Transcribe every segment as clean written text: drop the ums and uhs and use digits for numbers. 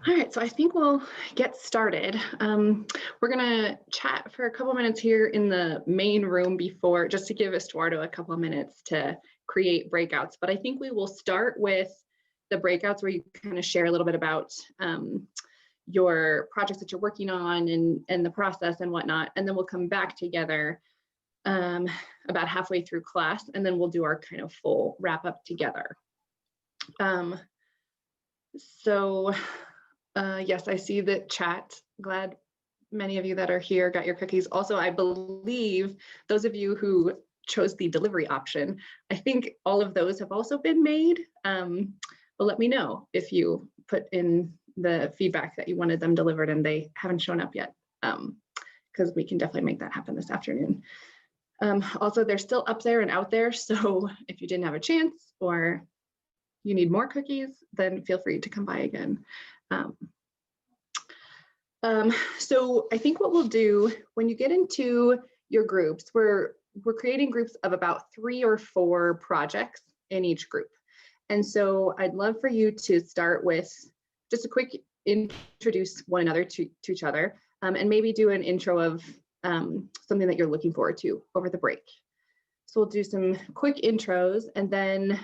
All right, so I think we'll get started. We're gonna chat for a couple minutes here in the main room before, just to give Estuardo a couple of minutes to create breakouts. But I think we will start with the breakouts where you kind of share a little bit about your projects that you're working on and the process and whatnot. And then we'll come back together about halfway through class, and then we'll do our kind of full wrap up together. Yes, I see the chat. Glad many of you that are here got your cookies. Also, I believe those of you who chose the delivery option, I think all of those have also been made. But let me know if you put in the feedback that you wanted them delivered and they haven't shown up yet, because we can definitely make that happen this afternoon. Also, they're still up there and out there. So if you didn't have a chance or you need more cookies, then feel free to come by again. So I think what we'll do when you get into your groups, we're creating groups of about 3 or 4 projects in each group. And so I'd love for you to start with just a quick introduce one another to each other, and maybe do an intro of something that you're looking forward to over the break. So we'll do some quick intros and then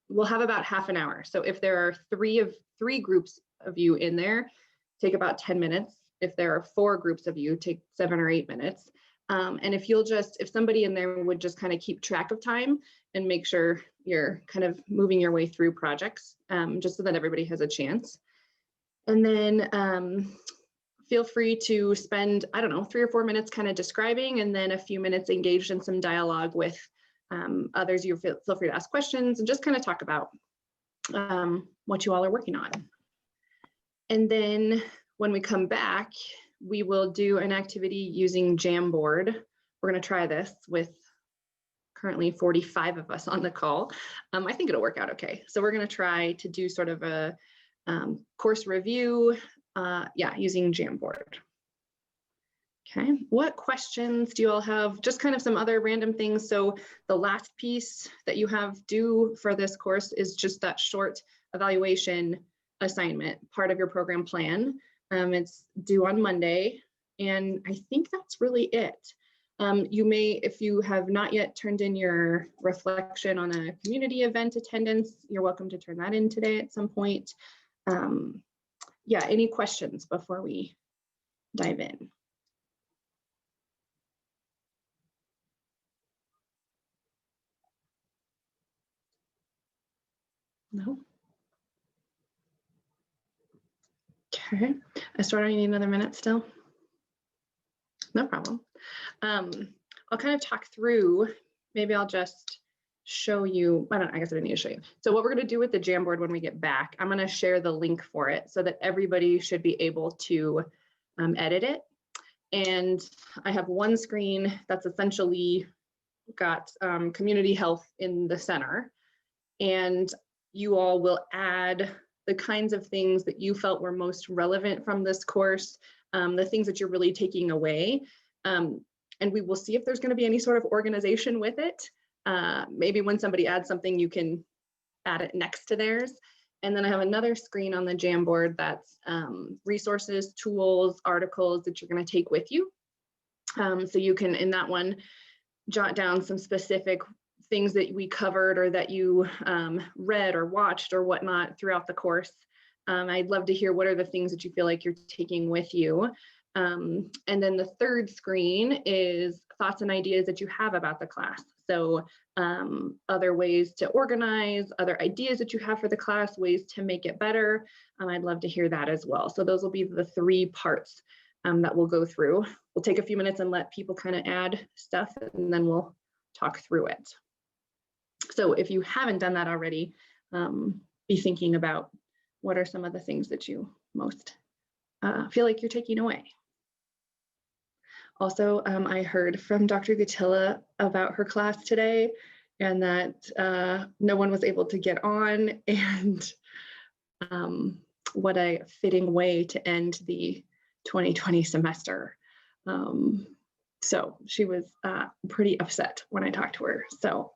we'll have about half an hour. So if there are 3 groups of you in there, take about 10 minutes. If there are 4 groups of you, take 7 or 8 minutes. And if somebody in there would just kind of keep track of time and make sure you're kind of moving your way through projects, just so that everybody has a chance. And then feel free to spend, I don't know, 3 or 4 minutes kind of describing, and then a few minutes engaged in some dialogue with others. You feel free to ask questions and just kind of talk about what you all are working on. And then when we come back, we will do an activity using Jamboard. We're going to try this with currently 45 of us on the call. I think it'll work out okay. So we're going to try to do sort of a course review, using Jamboard. Okay, what questions do you all have? Just kind of some other random things. So the last piece that you have due for this course is just that short evaluation assignment, part of your program plan. It's due on Monday, and I think that's really it. You may, if you have not yet turned in your reflection on a community event attendance, you're welcome to turn that in today at some point. Any questions before we dive in? No? Okay, Estuardo, you need another minute still? No problem. I'll kind of talk through, maybe I'll just show you, I guess I didn't need to show you. So what we're going to do with the Jamboard when we get back, I'm going to share the link for it so that everybody should be able to edit it. And I have one screen that's essentially got community health in the center. And you all will add the kinds of things that you felt were most relevant from this course, the things that you're really taking away. And we will see if there's going to be any sort of organization with it. Maybe when somebody adds something, you can add it next to theirs. And then I have another screen on the Jamboard that's resources, tools, articles that you're going to take with you. So you can, in that one, jot down some specific things that we covered or that you read or watched or whatnot throughout the course. I'd love to hear what are the things that you feel like you're taking with you. And then the third screen is thoughts and ideas that you have about the class. So other ways to organize, other ideas that you have for the class, ways to make it better. I'd love to hear that as well. So those will be the 3 parts that we'll go through. We'll take a few minutes and let people kind of add stuff, and then we'll talk through it. So if you haven't done that already, be thinking about what are some of the things that you most feel like you're taking away. Also, I heard from Dr. Gutilla about her class today and that no one was able to get on, and what a fitting way to end the 2020 semester. So she was pretty upset when I talked to her. So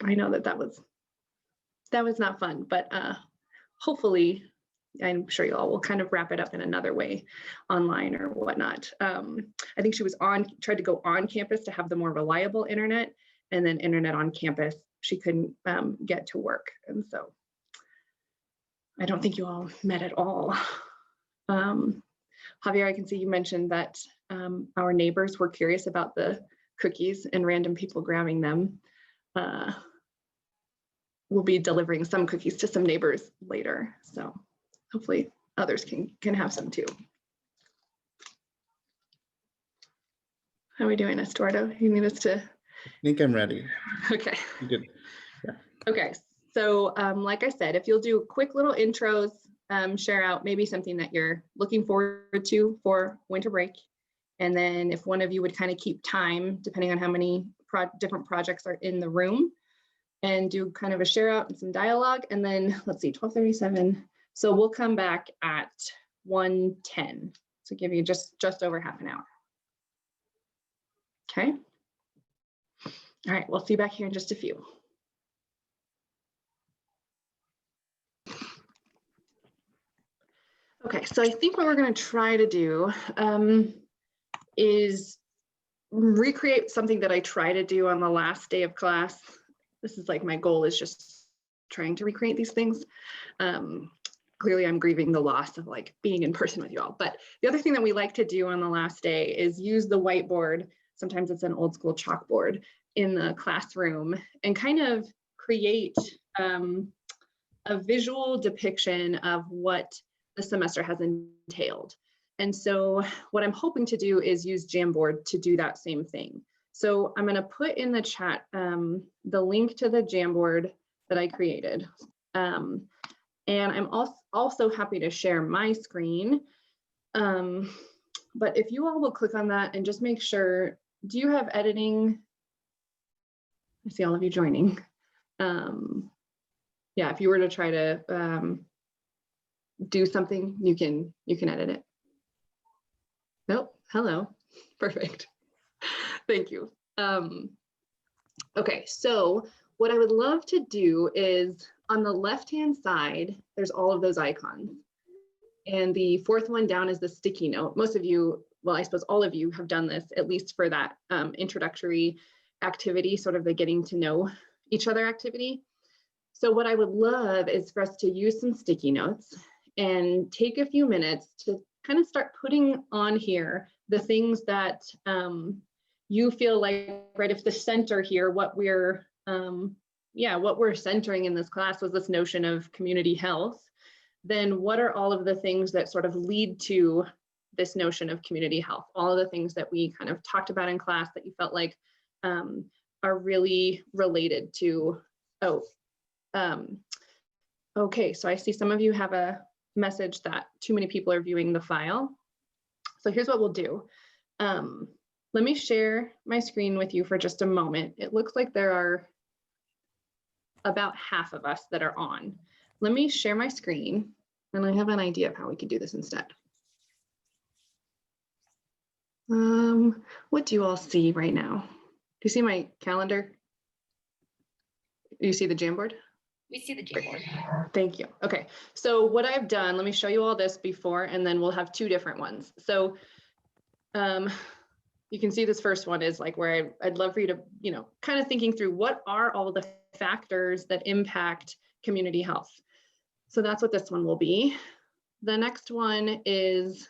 I know that was not fun, but hopefully I'm sure you all will kind of wrap it up in another way online or whatnot. I think she was tried to go on campus to have the more reliable internet, and then internet on campus, she couldn't get to work. And so I don't think you all met at all. Javier, I can see you mentioned that our neighbors were curious about the cookies and random people grabbing them. We'll be delivering some cookies to some neighbors later, so hopefully others can have some too. How are we doing, Estuardo? You need us to? I think I'm ready. Okay. Good. Yeah. Okay, so like I said, if you'll do quick little intros, share out maybe something that you're looking forward to for winter break. And then if one of you would kind of keep time, depending on how many different projects are in the room, and do kind of a share out and some dialogue. And then let's see, 12:37. So we'll come back at 1:10 to give you just over half an hour. Okay. All right, we'll see you back here in just a few. Okay, so I think what we're going to try to do is recreate something that I try to do on the last day of class. This is like my goal, is just trying to recreate these things. Clearly I'm grieving the loss of like being in person with you all. But the other thing that we like to do on the last day is use the whiteboard. Sometimes it's an old school chalkboard in the classroom, and kind of create a visual depiction of what the semester has entailed. And so what I'm hoping to do is use Jamboard to do that same thing. So I'm going to put in the chat the link to the Jamboard that I created. And I'm also happy to share my screen. But if you all will click on that and just make sure, do you have editing? I see all of you joining. Yeah, if you were to try to do something, you can edit it. Nope, hello, perfect. Thank you. Okay, so what I would love to do is on the left-hand side, there's all of those icons. And the fourth one down is the sticky note. Most of you, well, I suppose all of you have done this, at least for that introductory activity, sort of the getting to know each other activity. So what I would love is for us to use some sticky notes and take a few minutes to kind of start putting on here the things that you feel like, right, if the center here, what we're centering in this class was this notion of community health, then what are all of the things that sort of lead to this notion of community health? All of the things that we kind of talked about in class that you felt like are really related to, okay, so I see some of you have a message that too many people are viewing the file. So here's what we'll do. Let me share my screen with you for just a moment. It looks like there are about half of us that are on. Let me share my screen, and I have an idea of how we could do this instead. What do you all see right now? Do you see my calendar? Do you see the Jamboard? We see the Jamboard. Thank you. Okay, so what I've done, let me show you all this before, and then we'll have two different ones. So you can see this first one is like where I'd love for you to, kind of thinking through what are all the factors that impact community health. So that's what this one will be. The next one is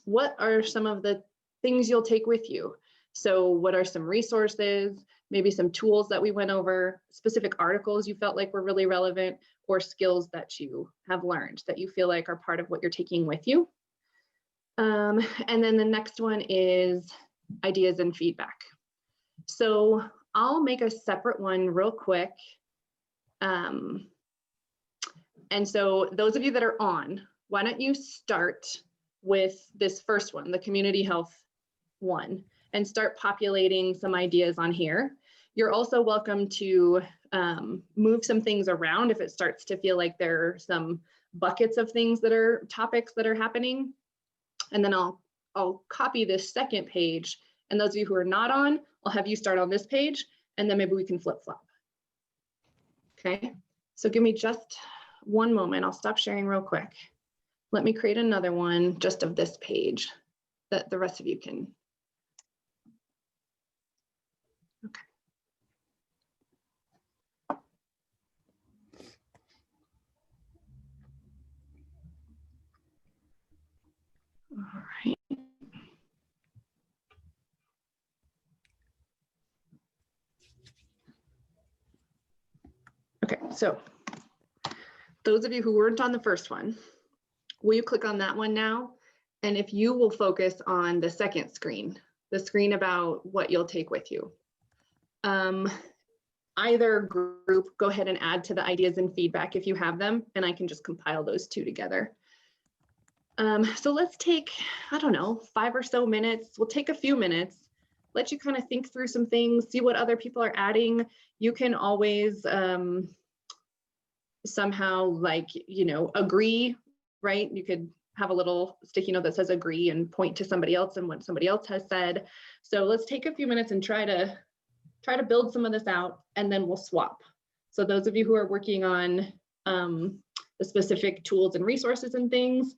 what are some of the things you'll take with you? So what are some resources, maybe some tools that we went over, specific articles you felt like were really relevant, or skills that you have learned that you feel like are part of what you're taking with you. And then the next one is ideas and feedback. So I'll make a separate one real quick. And so those of you that are on, why don't you start with this first one, the community health one, and start populating some ideas on here. You're also welcome to move some things around if it starts to feel like there are some buckets of things that are topics that are happening. And then I'll copy this second page, and those of you who are not on, I'll have you start on this page, and then maybe we can flip-flop. Okay, so give me just one moment. I'll stop sharing real quick. let me create another one just of this page that the rest of you can. Okay. All right. Okay, so those of you who weren't on the first one, will you click on that one now? And if you will focus on the second screen, the screen about what you'll take with you. Either group, go ahead and add to the ideas and feedback if you have them, and I can just compile those two together. So let's take, I don't know, 5 or so minutes. We'll take a few minutes, let you kind of think through some things, see what other people are adding. You can always somehow, like, you know, agree, right? You could have a little sticky note that says agree and point to somebody else and what somebody else has said. So let's take a few minutes and try to build some of this out, and then we'll swap. So those of you who are working on the specific tools and resources and things,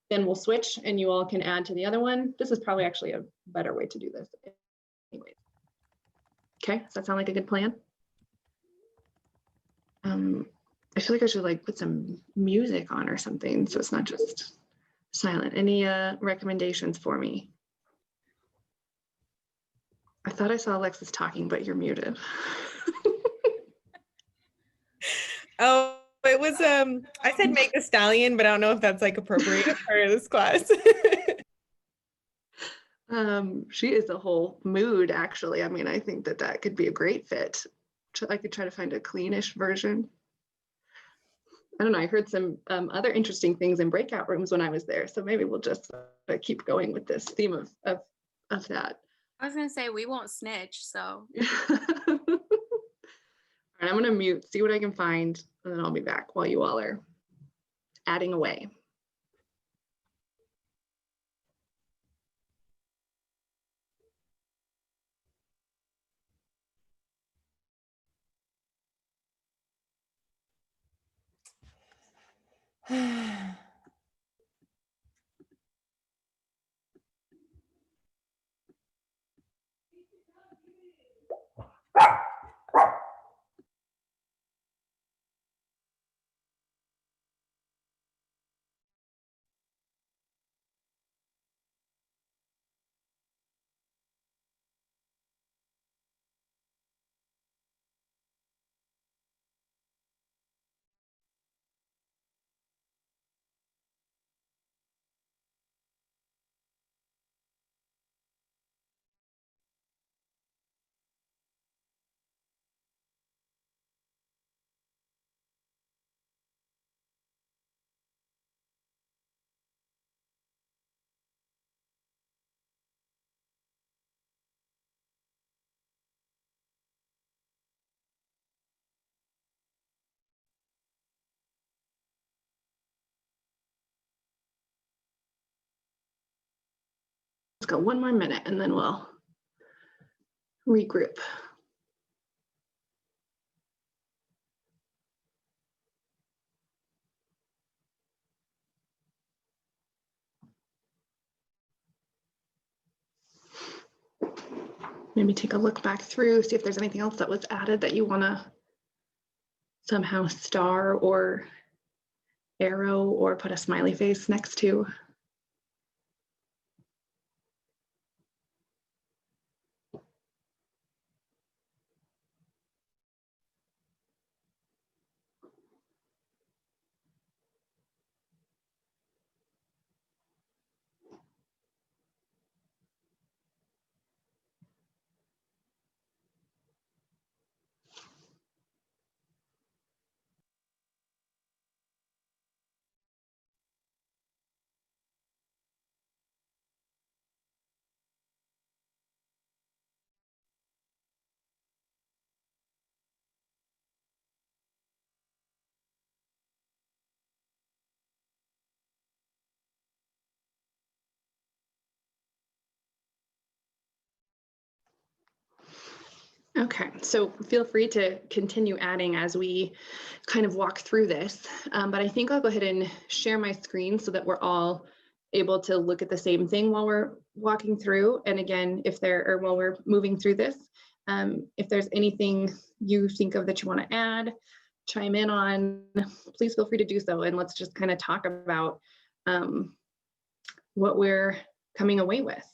then we'll switch and you all can add to the other one. This is probably actually a better way to do this. Anyways. Okay, does that sound like a good plan? I feel like I should like put some music on or something so it's not just silent. Any recommendations for me? I thought I saw Alexis talking, but you're muted. Oh, it was I said make a stallion, but I don't know if that's like appropriate as part of this class. She is a whole mood, actually. I mean, I think that that could be a great fit. I could try to find a cleanish version. I don't know. I heard some other interesting things in breakout rooms when I was there. So maybe we'll just keep going with this theme of that. I was gonna say we won't snitch, so All right, I'm gonna mute, see what I can find, and then I'll be back while you all are adding away. Let's go one more minute and then we'll regroup. Maybe take a look back through, see if there's anything else that was added that you want to somehow star or arrow or put a smiley face next to. Okay, so feel free to continue adding as we kind of walk through this. But I think I'll go ahead and share my screen so that we're all able to look at the same thing while we're walking through. And again, while we're moving through this, if there's anything you think of that you want to add, chime in on, please feel free to do so. And let's just kind of talk about what we're coming away with.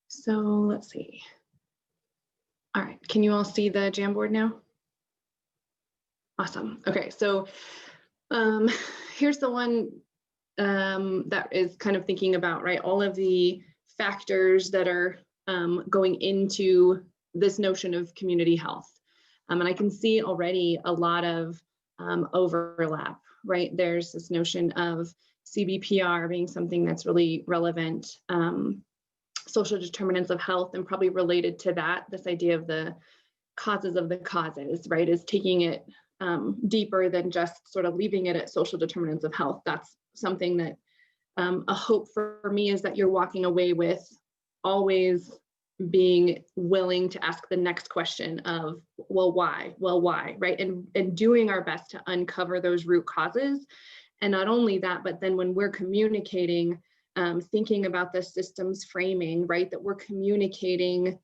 So let's see. All right, can you all see the Jamboard now? Awesome. Okay, so here's the one that is kind of thinking about, right, all of the factors that are going into this notion of community health. And I can see already a lot of overlap, right? There's this notion of CBPR being something that's really relevant. Social determinants of health, and probably related to that, this idea of the causes of the causes, right, is taking it deeper than just sort of leaving it at social determinants of health. That's something that a hope for me is that you're walking away with always being willing to ask the next question of, well, why? Well, why, right? And doing our best to uncover those root causes. And not only that, but then when we're communicating, thinking about the systems framing, right, that we're communicating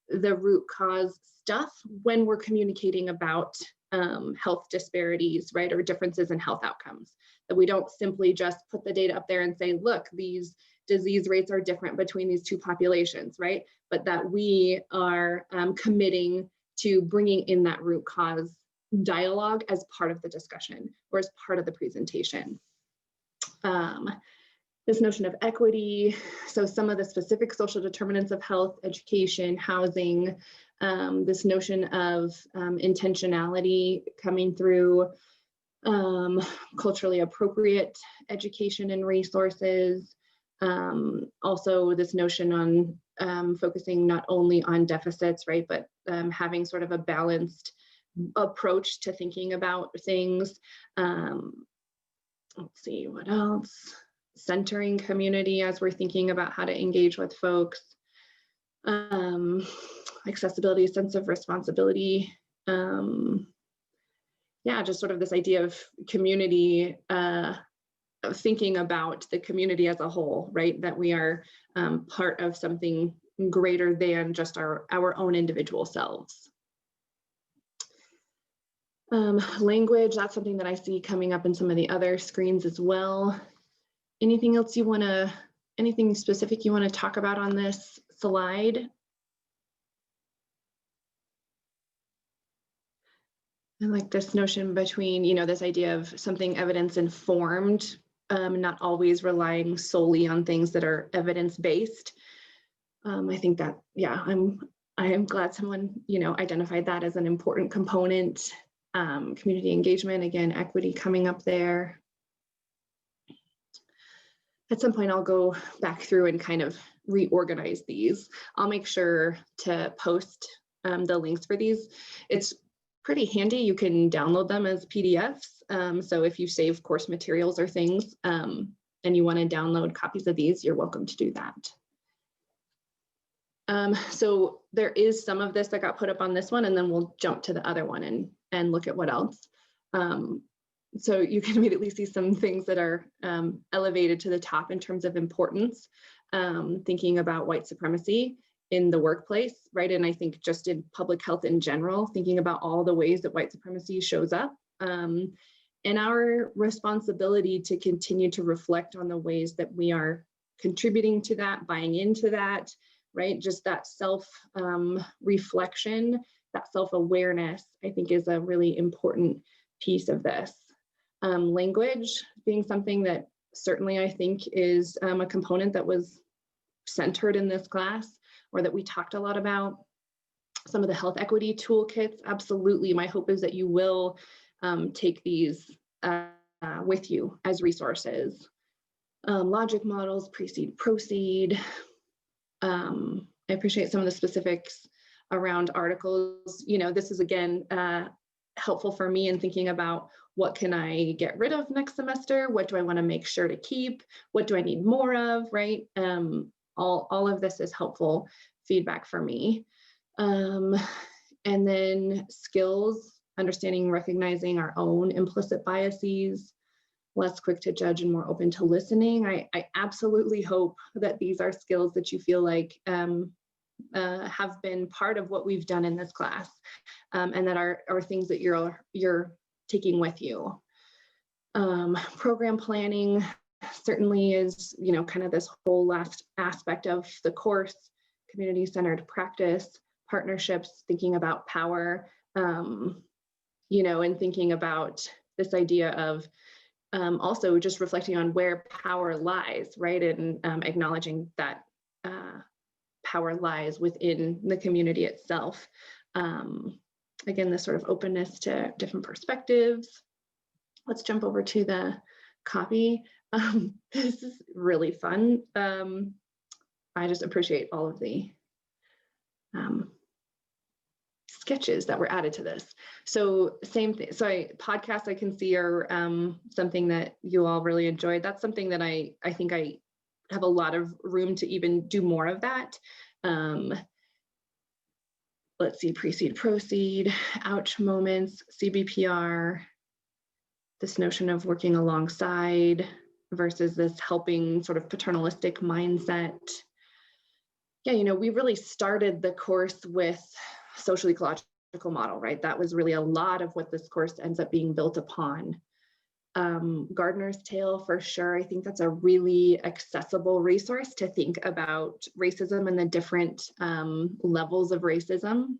the root cause stuff when we're communicating about health disparities, right, or differences in health outcomes. That we don't simply just put the data up there and say, look, these disease rates are different between these two populations, right, but that we are committing to bringing in that root cause dialogue as part of the discussion or as part of the presentation. This notion of equity, so some of the specific social determinants of health, education, housing, this notion of intentionality coming through, culturally appropriate education and resources, also this notion on focusing not only on deficits, right, but having sort of a balanced approach to thinking about things. Let's see, what else? Centering community as we're thinking about how to engage with folks, accessibility, sense of responsibility, yeah, just sort of this idea of community, of thinking about the community as a whole, right, that we are part of something greater than just our own individual selves. Language, that's something that I see coming up in some of the other screens as well. Anything else you want to, anything specific you want to talk about on this slide? And like this notion between, you know, this idea of something evidence informed, not always relying solely on things that are evidence based. I think that, yeah, I am glad someone, you know, identified that as an important component. Community engagement, again, equity coming up there. At some point, I'll go back through and kind of reorganize these. I'll make sure to post the links for these. It's pretty handy. You can download them as PDFs. So if you save course materials or things and you want to download copies of these, you're welcome to do that. So there is some of this that got put up on this one, and then we'll jump to the other one and look at what else. So you can immediately see some things that are elevated to the top in terms of importance, thinking about white supremacy in the workplace, right? And I think just in public health in general, thinking about all the ways that white supremacy shows up, and our responsibility to continue to reflect on the ways that we are contributing to that, buying into that, right? Just that self-reflection, that self-awareness, I think is a really important piece of this. Language being something that certainly I think is a component that was centered in this class, or that we talked a lot about. Some of the health equity toolkits, absolutely. My hope is that you will take these with you as resources. Logic models, precede, proceed. I appreciate some of the specifics around articles. You know, this is again helpful for me in thinking about what can I get rid of next semester? What do I want to make sure to keep? What do I need more of, right? All of this is helpful feedback for me. And then skills, understanding, recognizing our own implicit biases, less quick to judge and more open to listening. I absolutely hope that these are skills that you feel like have been part of what we've done in this class, and that are things that you're taking with you. Program planning certainly is, kind of this whole last aspect of the course, community-centered practice, partnerships, thinking about power, and thinking about this idea of also just reflecting on where power lies, right? And acknowledging that power lies within the community itself. Again, this sort of openness to different perspectives. Let's jump over to the copy. This is really fun. I just appreciate all of the sketches that were added to this. So same thing. So podcasts I can see are something that you all really enjoyed. That's something that I think I have a lot of room to even do more of that. Let's see, precede, proceed, ouch moments, CBPR, this notion of working alongside versus this helping sort of paternalistic mindset. Yeah, we really started the course with social ecological model, right? That was really a lot of what this course ends up being built upon. Gardner's Tale, for sure. I think that's a really accessible resource to think about racism and the different levels of racism.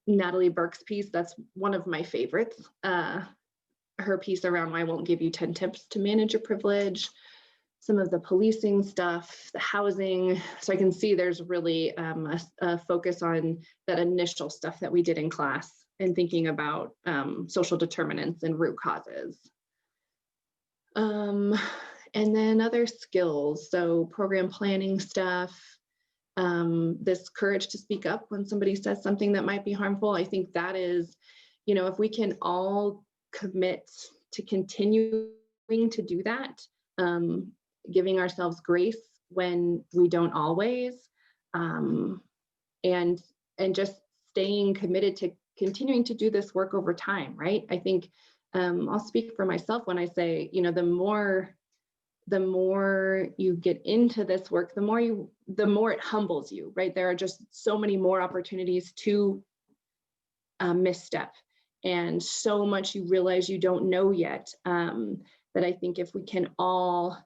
Natalie Burke's piece, that's one of my favorites. Her piece around why I won't give you 10 tips to manage your privilege, some of the policing stuff, the housing. So I can see there's really a focus on that initial stuff that we did in class and thinking about social determinants and root causes. And then other skills, so program planning stuff, this courage to speak up when somebody says something that might be harmful. I think that is, if we can all commit to continuing to do that, giving ourselves grace when we don't always, and just staying committed to continuing to do this work over time, right? I think I'll speak for myself when I say, the more you get into this work, the more it humbles you, right? There are just so many more opportunities to misstep, and so much you realize you don't know yet, that I think if we can all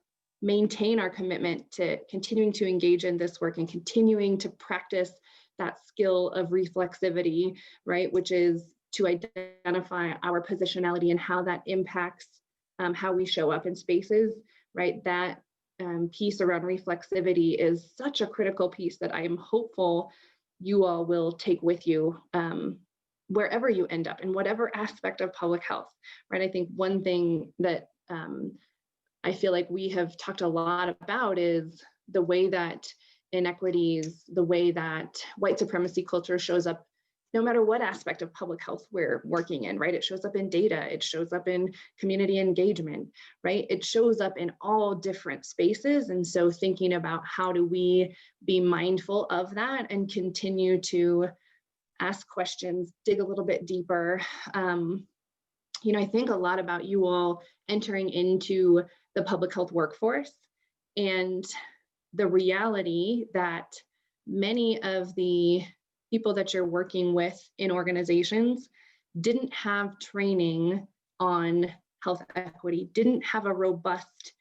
maintain our commitment to continuing to engage in this work and continuing to practice that skill of reflexivity, right, which is to identify our positionality and how that impacts how we show up in spaces, right? That piece around reflexivity is such a critical piece that I am hopeful you all will take with you wherever you end up, in whatever aspect of public health, right? I think one thing that I feel like we have talked a lot about is the way that inequities, the way that white supremacy culture shows up no matter what aspect of public health we're working in, right? It shows up in data, it shows up in community engagement, right? It shows up in all different spaces. And so thinking about how do we be mindful of that and continue to ask questions, dig a little bit deeper. I think a lot about you all entering into the public health workforce and the reality that many of the people that you're working with in organizations didn't have training on health equity, didn't have a robust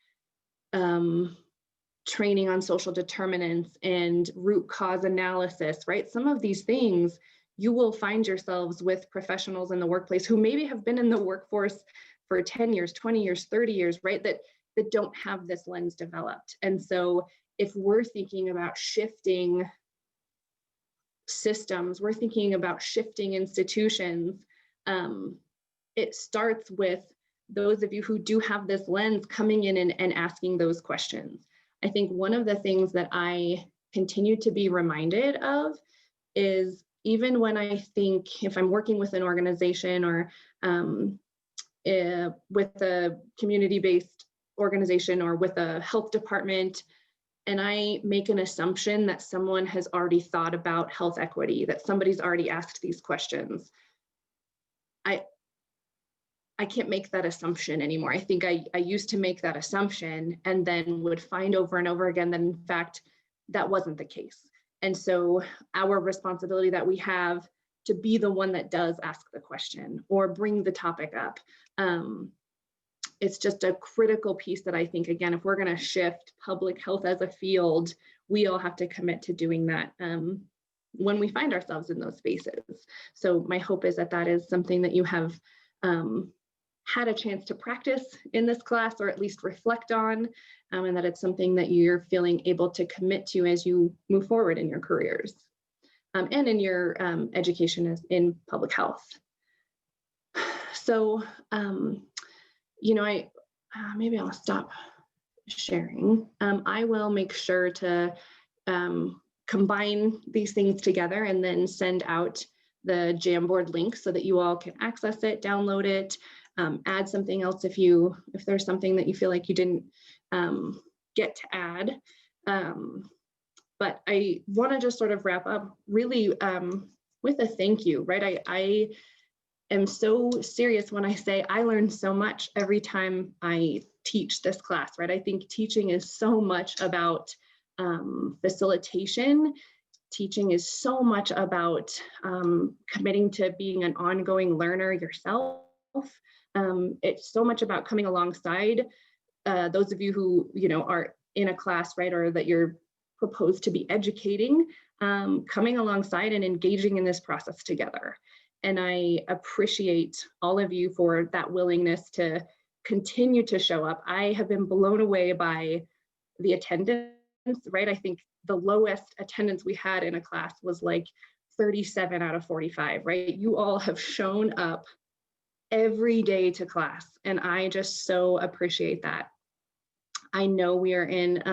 training on social determinants and root cause analysis, right? Some of these things you will find yourselves with professionals in the workplace who maybe have been in the workforce for 10 years, 20 years, 30 years, right? That don't have this lens developed. And so if we're thinking about shifting systems, we're thinking about shifting institutions, it starts with those of you who do have this lens coming in and asking those questions. I think one of the things that I continue to be reminded of is even when I think if I'm working with an organization or with a community-based organization or with a health department, and I make an assumption that someone has already thought about health equity, that somebody's already asked these questions, I can't make that assumption anymore. I think I used to make that assumption and then would find over and over again that in fact, that wasn't the case. And so our responsibility that we have to be the one that does ask the question or bring the topic up. It's just a critical piece that I think, again, if we're going to shift public health as a field, we all have to commit to doing that when we find ourselves in those spaces. So my hope is that that is something that you have had a chance to practice in this class, or at least reflect on, and that it's something that you're feeling able to commit to as you move forward in your careers and in your education in public health. So, you know, maybe I'll stop sharing. I will make sure to combine these things together and then send out the Jamboard link so that you all can access it, download it, add something else if there's something that you feel like you didn't get to add. But I want to just sort of wrap up really with a thank you, right? I am so serious when I say I learn so much every time I teach this class, right? I think teaching is so much about facilitation. Teaching is so much about committing to being an ongoing learner yourself. It's so much about coming alongside those of you who, you know, are in a class, right, or that you're proposed to be educating, coming alongside and engaging in this process together. And I appreciate all of you for that willingness to continue to show up. I have been blown away by the attendance, right? I think the lowest attendance we had in a class was like 37 out of 45, right? You all have shown up every day to class, and I just so appreciate that. I know we are in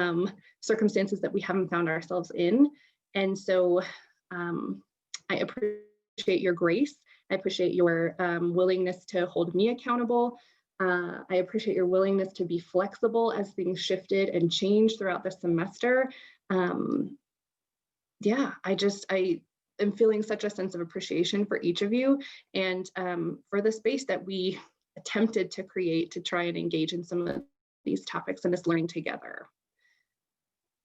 circumstances that we haven't found ourselves in, and so I appreciate your grace. I appreciate your willingness to hold me accountable. I appreciate your willingness to be flexible as things shifted and changed throughout the semester. Yeah, I am feeling such a sense of appreciation for each of you and for the space that we attempted to create to try and engage in some of these topics and this learning together.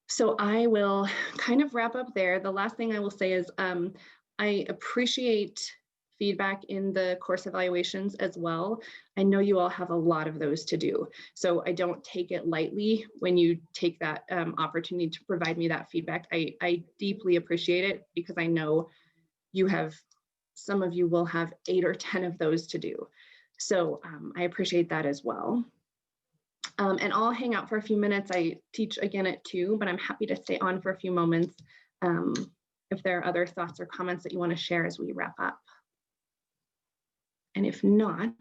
So I will kind of wrap up there. The last thing I will say is I appreciate feedback in the course evaluations as well. I know you all have a lot of those to do. So I don't take it lightly when you take that opportunity to provide me that feedback. I deeply appreciate it because I know some of you will have 8 or 10 of those to do. So I appreciate that as well. And I'll hang out for a few minutes. I teach again at 2, but I'm happy to stay on for a few moments if there are other thoughts or comments that you want to share as we wrap up. And if not,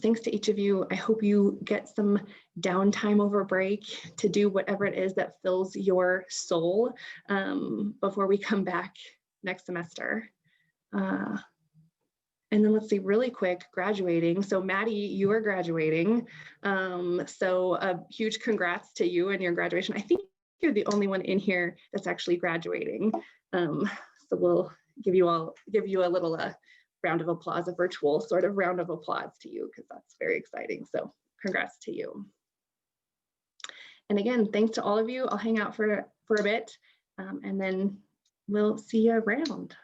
thanks to each of you. I hope you get some downtime over break to do whatever it is that fills your soul before we come back next semester. And then let's see, really quick, graduating. So Maddie, you are graduating. So a huge congrats to you and your graduation. I think you're the only one in here that's actually graduating. So we'll give you a little round of applause, a virtual sort of round of applause to you, because that's very exciting. So congrats to you. And again, thanks to all of you. I'll hang out for a bit and then we'll see you around.